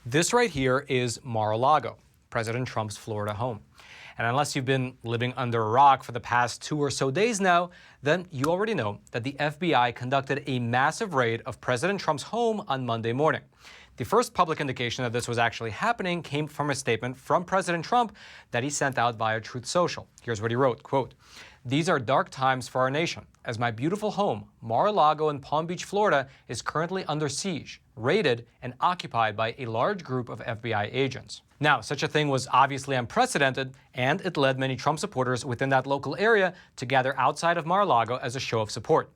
This right here is Mar-a-Lago, President Trump's Florida home. And unless you've been living under a rock for the past 2 or so days now, then you already know that the FBI conducted a massive raid of President Trump's home on Monday morning. The first public indication that this was actually happening came from a statement from President Trump that he sent out via Truth Social. Here's what he wrote, quote, "These are dark times for our nation, as my beautiful home, Mar-a-Lago in Palm Beach, Florida, is currently under siege, raided, and occupied by a large group of FBI agents." Now, such a thing was obviously unprecedented, and it led many Trump supporters within that local area to gather outside of Mar-a-Lago as a show of support.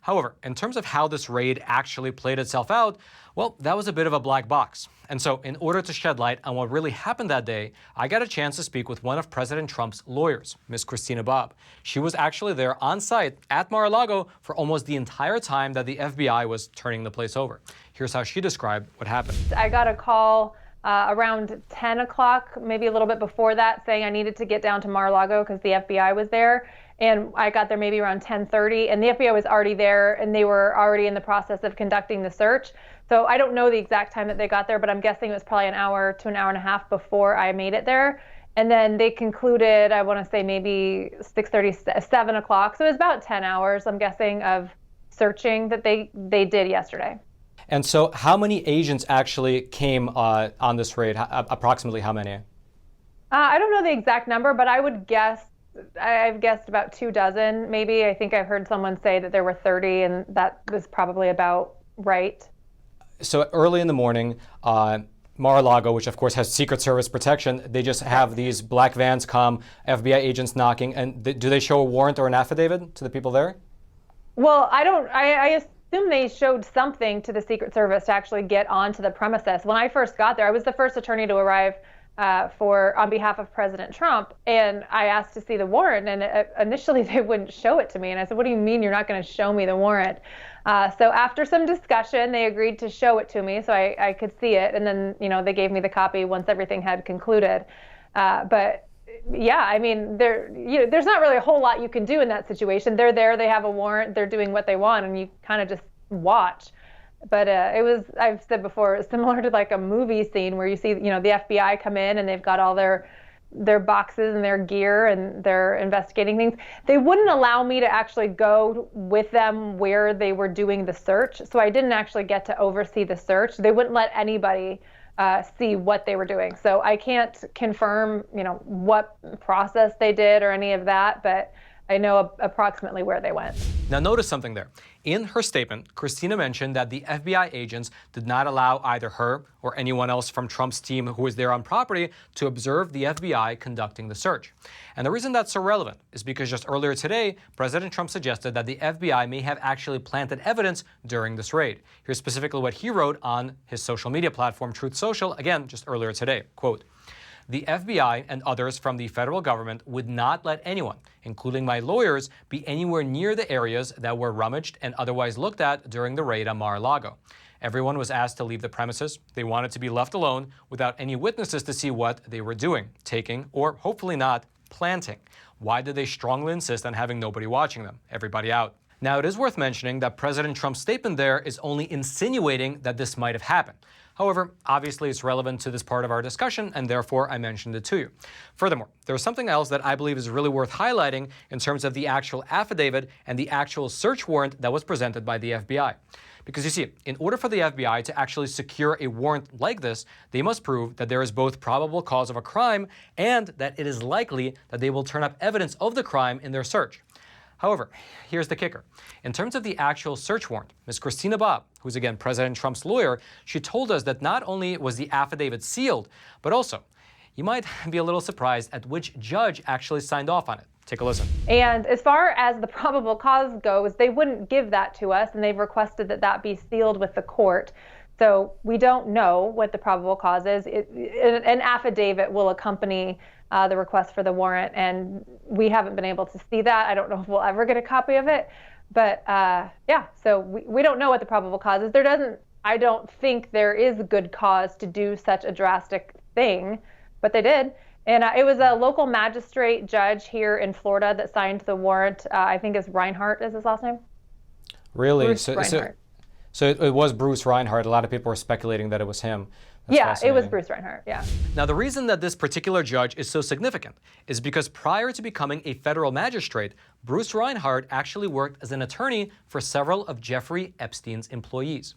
However, in terms of how this raid actually played itself out, well, that was a bit of a black box. And so, in order to shed light on what really happened that day, I got a chance to speak with one of President Trump's lawyers, Ms. Christina Bobb. She was actually there on site at Mar-a-Lago for almost the entire time that the FBI was turning the place over. Here's how she described what happened. I got a call around 10 o'clock, maybe a little bit before that, saying I needed to get down to Mar-a-Lago because the FBI was there. And I got there maybe around 10:30, and the FBI was already there, and they were already in the process of conducting the search. So I don't know the exact time that they got there, but I'm guessing it was probably an hour to an hour and a half before I made it there. And then they concluded, I want to say maybe 6:30, 7 o'clock. So it was about 10 hours, I'm guessing, of searching that they did yesterday. And so how many agents actually came on this raid? Approximately how many? I don't know the exact number, but I would guess, I've guessed about 24 maybe. I think I've heard someone say that there were 30, and that was probably about right. So early in the morning, Mar-a-Lago, which of course has Secret Service protection, they just have these black vans come, FBI agents knocking, and do they show a warrant or an affidavit to the people there? Well, I assume they showed something to the Secret Service to actually get onto the premises. When I first got there, I was the first attorney to arrive on behalf of President Trump, and I asked to see the warrant, and initially they wouldn't show it to me, and I said, "What do you mean you're not going to show me the warrant?" So after some discussion, they agreed to show it to me so I could see it, and then they gave me the copy once everything had concluded. But yeah, I mean, there's not really a whole lot you can do in that situation. They're there, they have a warrant, they're doing what they want, and you kind of just watch. But it was, I've said before, it's similar to like a movie scene where you see, the FBI come in and they've got all their boxes and their gear and they're investigating things. They wouldn't allow me to actually go with them where they were doing the search. So I didn't actually get to oversee the search. They wouldn't let anybody see what they were doing. So I can't confirm, what process they did or any of that, but I know approximately where they went. Now notice something there. In her statement, Christina mentioned that the FBI agents did not allow either her or anyone else from Trump's team who was there on property to observe the FBI conducting the search. And the reason that's so relevant is because just earlier today, President Trump suggested that the FBI may have actually planted evidence during this raid. Here's specifically what he wrote on his social media platform, Truth Social, again, just earlier today, quote, "The FBI and others from the federal government would not let anyone, including my lawyers, be anywhere near the areas that were rummaged and otherwise looked at during the raid on Mar-a-Lago. Everyone was asked to leave the premises. They wanted to be left alone without any witnesses to see what they were doing, taking, or hopefully not, planting. Why did they strongly insist on having nobody watching them? Everybody out." Now, it is worth mentioning that President Trump's statement there is only insinuating that this might have happened. However, obviously it's relevant to this part of our discussion, and therefore I mentioned it to you. Furthermore, there's something else that I believe is really worth highlighting in terms of the actual affidavit and the actual search warrant that was presented by the FBI. Because you see, in order for the FBI to actually secure a warrant like this, they must prove that there is both probable cause of a crime and that it is likely that they will turn up evidence of the crime in their search. However, here's the kicker. In terms of the actual search warrant, Ms. Christina Bobb, who's again President Trump's lawyer, she told us that not only was the affidavit sealed, but also, you might be a little surprised at which judge actually signed off on it. Take a listen. And as far as the probable cause goes, they wouldn't give that to us, and they've requested that that be sealed with the court. So we don't know what the probable cause is. An affidavit will accompany the request for the warrant, and we haven't been able to see that. I don't know if we'll ever get a copy of it, but yeah, so we don't know what the probable cause is. I don't think there is a good cause to do such a drastic thing, but they did. And it was a local magistrate judge here in Florida that signed the warrant. I think it's Reinhart is his last name. Really? Bruce Reinhart. So it was Bruce Reinhart. A lot of people were speculating that it was him. Yeah, it was Bruce Reinhart, yeah. Now, the reason that this particular judge is so significant is because prior to becoming a federal magistrate, Bruce Reinhart actually worked as an attorney for several of Jeffrey Epstein's employees.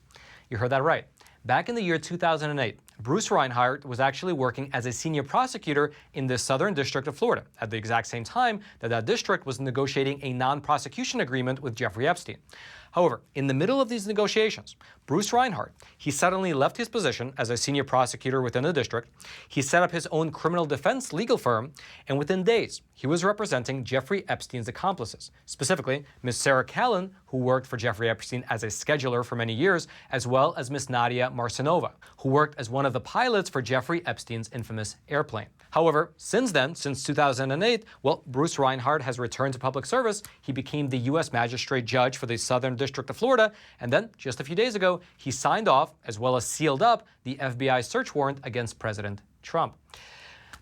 You heard that right. Back in the year 2008, Bruce Reinhart was actually working as a senior prosecutor in the Southern District of Florida at the exact same time that district was negotiating a non-prosecution agreement with Jeffrey Epstein. However, in the middle of these negotiations, Bruce Reinhart, he suddenly left his position as a senior prosecutor within the district. He set up his own criminal defense legal firm, and within days, he was representing Jeffrey Epstein's accomplices, specifically Ms. Sarah Callan, who worked for Jeffrey Epstein as a scheduler for many years, as well as Ms. Nadia Marcinova, who worked as one of the pilots for Jeffrey Epstein's infamous airplane. However, since then, since 2008, well, Bruce Reinhart has returned to public service. He became the U.S. Magistrate Judge for the Southern District of Florida, and then, just a few days ago, he signed off, as well as sealed up, the FBI search warrant against President Trump.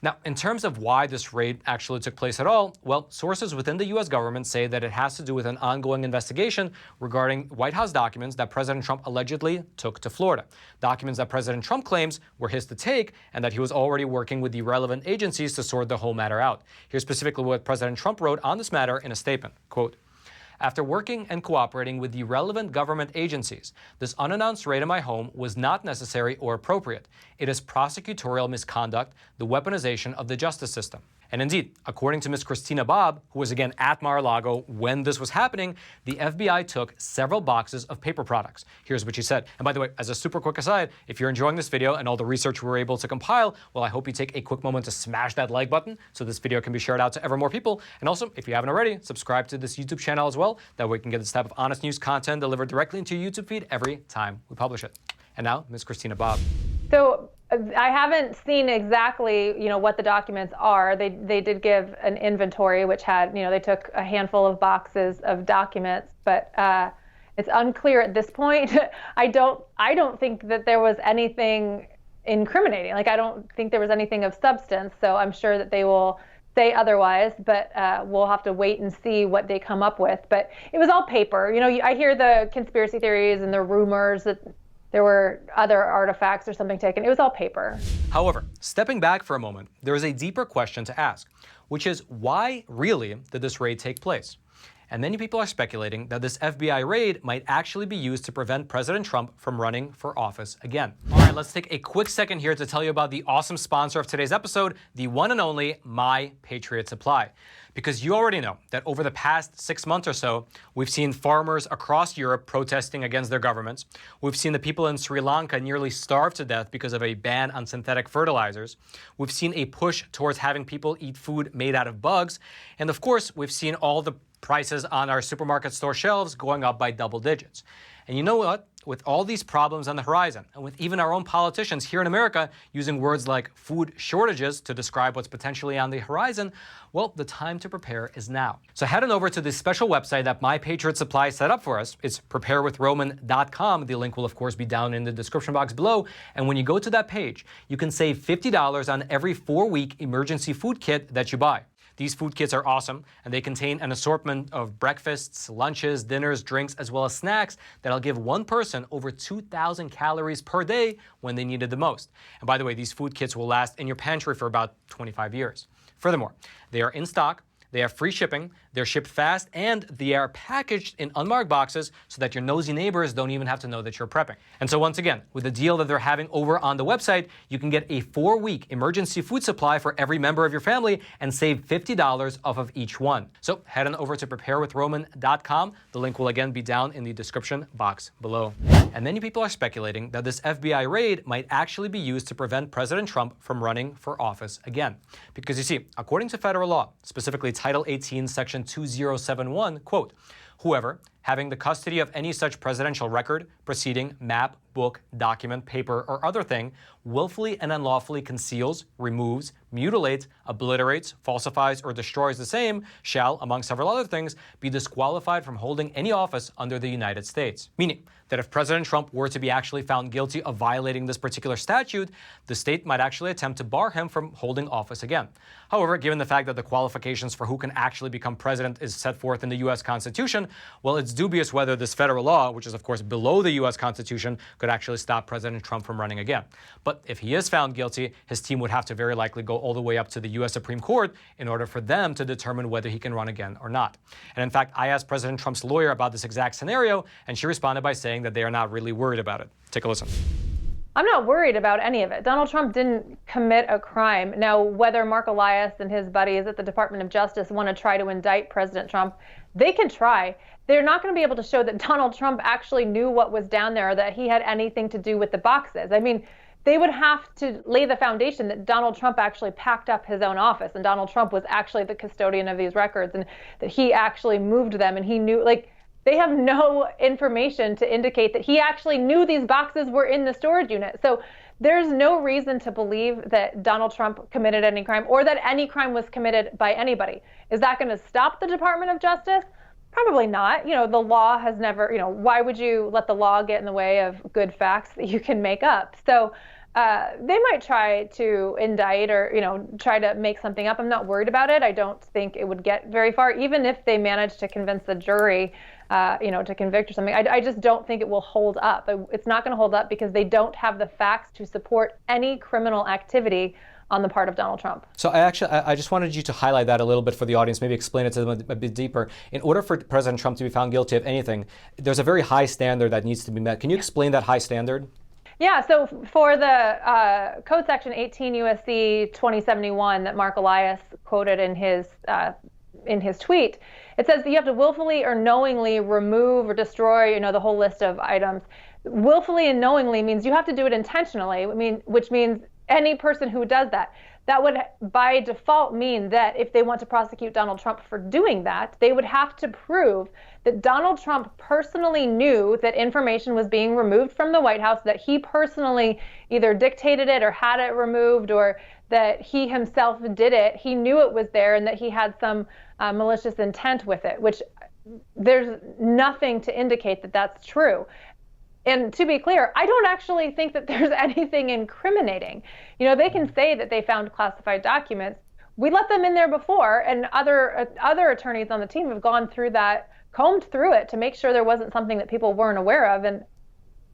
Now, in terms of why this raid actually took place at all, well, sources within the U.S. government say that it has to do with an ongoing investigation regarding White House documents that President Trump allegedly took to Florida. Documents that President Trump claims were his to take and that he was already working with the relevant agencies to sort the whole matter out. Here's specifically what President Trump wrote on this matter in a statement, quote, "After working and cooperating with the relevant government agencies, this unannounced raid on my home was not necessary or appropriate. It is prosecutorial misconduct, the weaponization of the justice system." And indeed, according to Ms. Christina Bobb, who was again at Mar-a-Lago when this was happening, the FBI took several boxes of paper products. Here's what she said. And by the way, as a super quick aside, if you're enjoying this video and all the research we were able to compile, well, I hope you take a quick moment to smash that like button so this video can be shared out to ever more people. And also, if you haven't already, subscribe to this YouTube channel as well. That way we can get this type of honest news content delivered directly into your YouTube feed every time we publish it. And now, Ms. Christina Bobb. So I haven't seen exactly, what the documents are. They did give an inventory, which had, they took a handful of boxes of documents, but it's unclear at this point. I don't think that there was anything incriminating. Like, I don't think there was anything of substance. So I'm sure that they will say otherwise, but we'll have to wait and see what they come up with. But it was all paper. I hear the conspiracy theories and the rumors that there were other artifacts or something taken. It was all paper. However, stepping back for a moment, there is a deeper question to ask, which is why really did this raid take place? And many people are speculating that this FBI raid might actually be used to prevent President Trump from running for office again. All right, let's take a quick second here to tell you about the awesome sponsor of today's episode, the one and only My Patriot Supply. Because you already know that over the past 6 months or so, we've seen farmers across Europe protesting against their governments. We've seen the people in Sri Lanka nearly starve to death because of a ban on synthetic fertilizers. We've seen a push towards having people eat food made out of bugs. And of course, we've seen all the prices on our supermarket store shelves going up by double digits. And you know what? With all these problems on the horizon, and with even our own politicians here in America using words like food shortages to describe what's potentially on the horizon, well, the time to prepare is now. So head on over to this special website that My Patriot Supply set up for us. It's preparewithroman.com. The link will, of course, be down in the description box below. And when you go to that page, you can save $50 on every 4-week emergency food kit that you buy. These food kits are awesome, and they contain an assortment of breakfasts, lunches, dinners, drinks, as well as snacks that'll give one person over 2,000 calories per day when they need it the most. And by the way, these food kits will last in your pantry for about 25 years. Furthermore, they are in stock, they have free shipping, they're shipped fast, and they are packaged in unmarked boxes so that your nosy neighbors don't even have to know that you're prepping. And so once again, with the deal that they're having over on the website, you can get a 4-week emergency food supply for every member of your family and save $50 off of each one. So head on over to preparewithroman.com. The link will again be down in the description box below. And many people are speculating that this FBI raid might actually be used to prevent President Trump from running for office again. Because you see, according to federal law, specifically Title 18, Section 2071, quote, "Whoever, having the custody of any such presidential record, proceeding, map, book, document, paper, or other thing, willfully and unlawfully conceals, removes, mutilates, obliterates, falsifies, or destroys the same, shall, among several other things, be disqualified from holding any office under the United States." Meaning, that if President Trump were to be actually found guilty of violating this particular statute, the state might actually attempt to bar him from holding office again. However, given the fact that the qualifications for who can actually become president is set forth in the U.S. Constitution, well, it's dubious whether this federal law, which is of course below the U.S. Constitution, could actually stop President Trump from running again. But if he is found guilty, his team would have to very likely go all the way up to the U.S. Supreme Court in order for them to determine whether he can run again or not. And in fact, I asked President Trump's lawyer about this exact scenario, and she responded by saying that they are not really worried about it. Take a listen. I'm not worried about any of it. Donald Trump didn't commit a crime. Now, whether Mark Elias and his buddies at the Department of Justice want to try to indict President Trump, they can try. They're not going to be able to show that Donald Trump actually knew what was down there or that he had anything to do with the boxes. I mean, they would have to lay the foundation that Donald Trump actually packed up his own office and Donald Trump was actually the custodian of these records and that he actually moved them and he knew, like, they have no information to indicate that he actually knew these boxes were in the storage unit. So there's no reason to believe that Donald Trump committed any crime or that any crime was committed by anybody. Is that going to stop the Department of Justice? Probably not. You know, the law has never, why would you let the law get in the way of good facts that you can make up? So they might try to indict or, try to make something up. I'm not worried about it. I don't think it would get very far, even if they manage to convince the jury, to convict or something. I just don't think it will hold up. It's not going to hold up because they don't have the facts to support any criminal activity on the part of Donald Trump. So I just wanted you to highlight that a little bit for the audience, maybe explain it to them a bit deeper. In order for President Trump to be found guilty of anything, there's a very high standard that needs to be met. Can you explain that high standard? Yeah, so for the Code Section 18 U.S.C. 2071 that Mark Elias quoted in his tweet, it says that you have to willfully or knowingly remove or destroy, the whole list of items. Willfully and knowingly means you have to do it intentionally, which means any person who does that. That would by default mean that if they want to prosecute Donald Trump for doing that, they would have to prove that Donald Trump personally knew that information was being removed from the White House, that he personally either dictated it or had it removed, or that he himself did it. He knew it was there and that he had some malicious intent with it, which there's nothing to indicate that that's true. And to be clear, I don't actually think that there's anything incriminating. They can say that they found classified documents. We let them in there before, and other attorneys on the team have gone through that, combed through it to make sure there wasn't something that people weren't aware of. And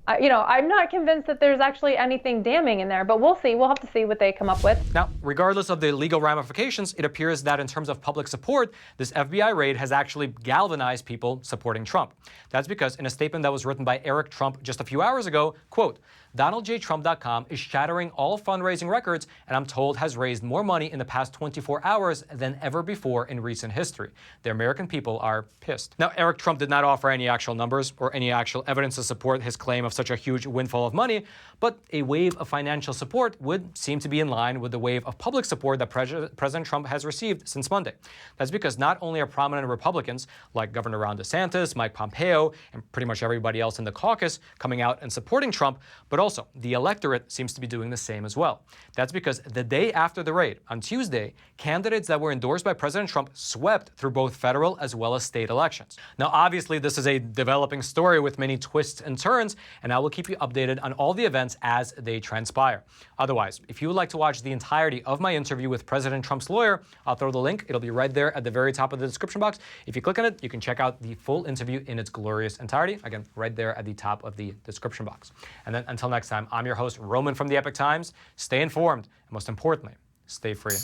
I'm not convinced that there's actually anything damning in there, but we'll see. We'll have to see what they come up with. Now, regardless of the legal ramifications, it appears that in terms of public support, this FBI raid has actually galvanized people supporting Trump. That's because in a statement that was written by Eric Trump just a few hours ago, quote, DonaldJTrump.com is shattering all fundraising records and I'm told has raised more money in the past 24 hours than ever before in recent history. The American people are pissed. Now, Eric Trump did not offer any actual numbers or any actual evidence to support his claim of such a huge windfall of money, but a wave of financial support would seem to be in line with the wave of public support that President Trump has received since Monday. That's because not only are prominent Republicans like Governor Ron DeSantis, Mike Pompeo, and pretty much everybody else in the caucus coming out and supporting Trump, but also the electorate seems to be doing the same as well. That's because the day after the raid, on Tuesday, candidates that were endorsed by President Trump swept through both federal as well as state elections. Now, obviously, this is a developing story with many twists and turns, and I will keep you updated on all the events as they transpire. Otherwise, if you would like to watch the entirety of my interview with President Trump's lawyer, I'll throw the link. It'll be right there at the very top of the description box. If you click on it, you can check out the full interview in its glorious entirety. Again, right there at the top of the description box. And then until next time, I'm your host, Roman from the Epoch Times. Stay informed, and most importantly, stay free.